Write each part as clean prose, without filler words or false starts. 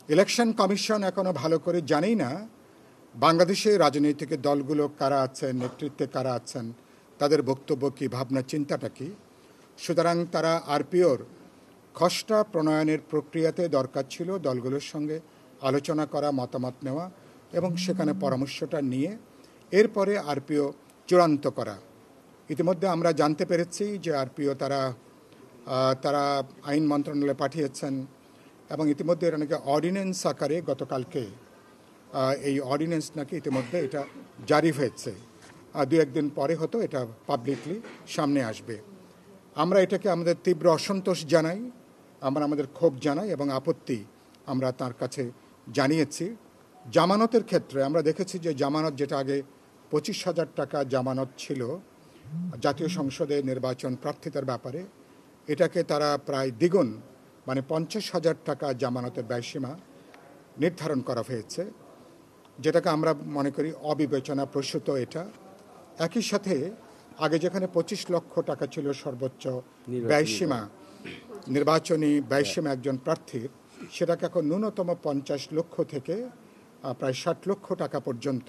Election commission এখনো ভালো করে জানেই না বাংলাদেশে রাজনৈতিক দলগুলো কারা আছেন, নেতৃত্বে কারা আছেন, তাদের বক্তব্য কী, ভাবনা চিন্তাটা কী। সুতরাং তারা আরপিওর খসড়া প্রণয়নের প্রক্রিয়াতে দরকার ছিল দলগুলোর সঙ্গে আলোচনা করা, মতামত নেওয়া এবং সেখানে পরামর্শটা নিয়ে এরপরে আরপিও চূড়ান্ত করা। ইতিমধ্যে আমরা জানতে পেরেছি যে আরপিও তারা আইন মন্ত্রণালয়ে পাঠিয়েছেন এবং ইতিমধ্যে এটা নাকি অর্ডিন্যান্স আকারে গতকালকে এই অর্ডিন্যান্স নাকি ইতিমধ্যে এটা জারি হয়েছে। দু একদিন পরে হয়তো এটা পাবলিকলি সামনে আসবে। আমরা এটাকে আমাদের তীব্র অসন্তোষ জানাই, আমরা আমাদের ক্ষোভ জানাই এবং আপত্তি আমরা তার কাছে জানিয়েছি। জামানতের ক্ষেত্রে আমরা দেখেছি যে জামানত যেটা আগে 25,000 টাকা জামানত ছিল জাতীয় সংসদে নির্বাচন প্রার্থিতার ব্যাপারে, এটাকে তারা প্রায় দ্বিগুণ মানে 50,000 টাকা জামানতের ব্যয়সীমা নির্ধারণ করা হয়েছে, যেটাকে আমরা মনে করি অবিবেচনা প্রসূত। এটা একই সাথে আগে যেখানে 25 লক্ষ টাকা ছিল সর্বোচ্চ ব্যয়সীমা, নির্বাচনী ব্যয়সীমা একজন প্রার্থীর, সেটাকে এখন ন্যূনতম 50 লক্ষ থেকে প্রায় 60 লক্ষ টাকা পর্যন্ত,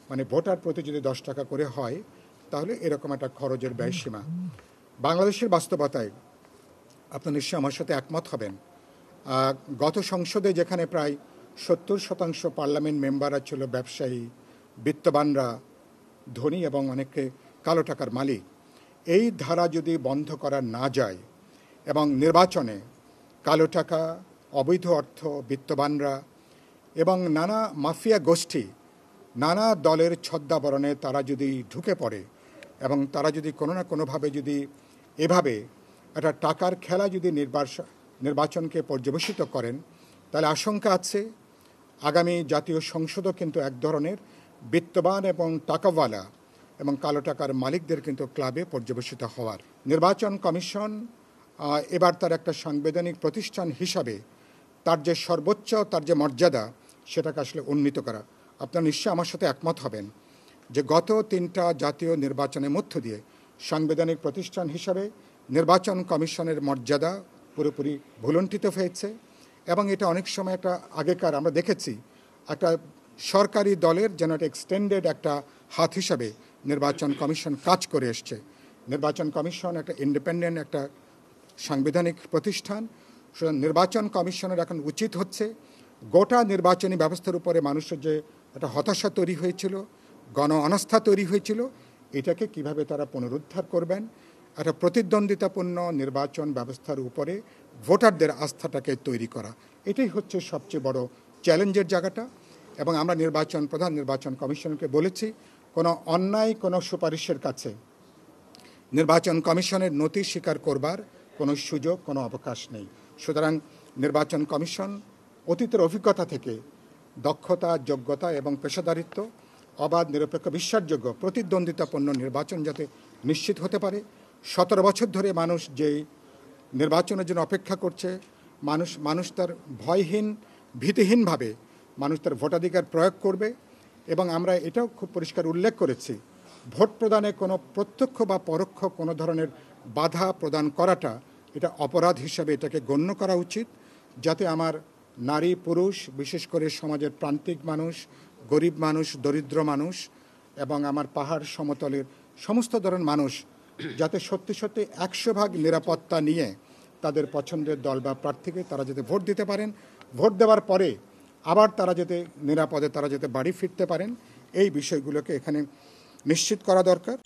মানে ভোটার প্রতি যদি 10 টাকা করে হয় তাহলে এরকম একটা খরচের ব্যয়সীমা। বাংলাদেশের বাস্তবতায় আপনি নিশ্চয়ই আমার সাথে একমত হবেন, গত সংসদে যেখানে প্রায় 70% পার্লামেন্ট মেম্বাররা ছিল ব্যবসায়ী, বিত্তবানরা, ধনী এবং অনেকে কালো টাকার মালিক, এই ধারা যদি বন্ধ করা না যায় এবং নির্বাচনে কালো টাকা, অবৈধ অর্থ, বিত্তবানরা এবং নানা মাফিয়া গোষ্ঠী, নানা দলের ছদ্মাবরণে তারা যদি ঢুকে পড়ে এবং তারা যদি কোনো না কোনোভাবে যদি এভাবে একটা টাকার খেলা যদি নির্বাচনকে পর্যবেসিত করেন, তাহলে আশঙ্কা আছে আগামী জাতীয় সংসদও কিন্তু এক ধরনের বিত্তবান এবং টাকাওয়ালা এবং কালো টাকার মালিকদের কিন্তু ক্লাবে পর্যবেসিত হওয়ার। নির্বাচন কমিশন এবার তার একটা সাংবিধানিক প্রতিষ্ঠান হিসাবে তার যে সর্বোচ্চ, তার যে মর্যাদা, সেটাকে আসলে উন্নীত করা। আপনারা নিশ্চয়ই আমার সাথে একমত হবেন যে গত 3টা জাতীয় নির্বাচনের মধ্য দিয়ে সাংবিধানিক প্রতিষ্ঠান হিসাবে নির্বাচন কমিশনের মর্যাদা পুরোপুরি ভুলুণ্ঠিত হয়েছে এবং এটা অনেক সময় একটা আগেকার আমরা দেখেছি একটা সরকারি দলের যেন একটা এক্সটেন্ডেড একটা হাত হিসাবে নির্বাচন কমিশন কাজ করে এসছে। নির্বাচন কমিশন একটা ইন্ডিপেন্ডেন্ট একটা সাংবিধানিক প্রতিষ্ঠান। নির্বাচন কমিশনের এখন উচিত হচ্ছে গোটা নির্বাচনী ব্যবস্থার উপরে মানুষের যে একটা হতাশা তৈরি হয়েছিল, গণ অনাস্থা তৈরি হয়েছিল, এটাকে কিভাবে তারা পুনরুদ্ধার করবেন, একটা প্রতিদ্বন্দ্বিতাপূর্ণ নির্বাচন ব্যবস্থার উপরে ভোটারদের আস্থাটাকে তৈরি করা, এটাই হচ্ছে সবচেয়ে বড় চ্যালেঞ্জের জায়গাটা। এবং আমরা প্রধান নির্বাচন কমিশনকে বলেছি কোনো অন্যায় কোনো সুপারিশের কাছে নির্বাচন কমিশনের নথি স্বীকার করবার কোনো সুযোগ, কোনো অবকাশ নেই। সুতরাং নির্বাচন কমিশন অতীতের অভিজ্ঞতা থেকে দক্ষতা, যোগ্যতা এবং পেশাদারিত্ব, অবাধ, নিরপেক্ষ, বিশ্বাসযোগ্য, প্রতিদ্বন্দ্বিতাপূর্ণ নির্বাচন যাতে নিশ্চিত হতে পারে। 17 বছর ধরে মানুষ যেই নির্বাচনের জন্য অপেক্ষা করছে, মানুষ তার ভয়হীন, ভীতিহীনভাবে মানুষ তার ভোটাধিকার প্রয়োগ করবে। এবং আমরা এটাও খুব পরিষ্কার উল্লেখ করেছি, ভোট প্রদানে কোনো প্রত্যক্ষ বা পরোক্ষ কোনো ধরনের বাধা প্রদান করাটা এটা অপরাধ হিসাবে এটাকে গণ্য করা উচিত, যাতে আমার নারী, পুরুষ, বিশেষ করে সমাজের প্রান্তিক মানুষ, গরিব মানুষ, দরিদ্র মানুষ এবং আমার পাহাড় সমতলের সমস্ত ধরনের মানুষ যাতে সত্যি সত্যি 100% নিরাপত্তা নিয়ে তাদের পছন্দের দল বা প্রার্থীকে তারা যাতে ভোট দিতে পারেন, ভোট দেওয়ার পরে আবার তারা যাতে নিরাপদে তারা যাতে বাড়ি ফিরতে পারেন, এই বিষয়গুলোকে এখানে নিশ্চিত করা দরকার।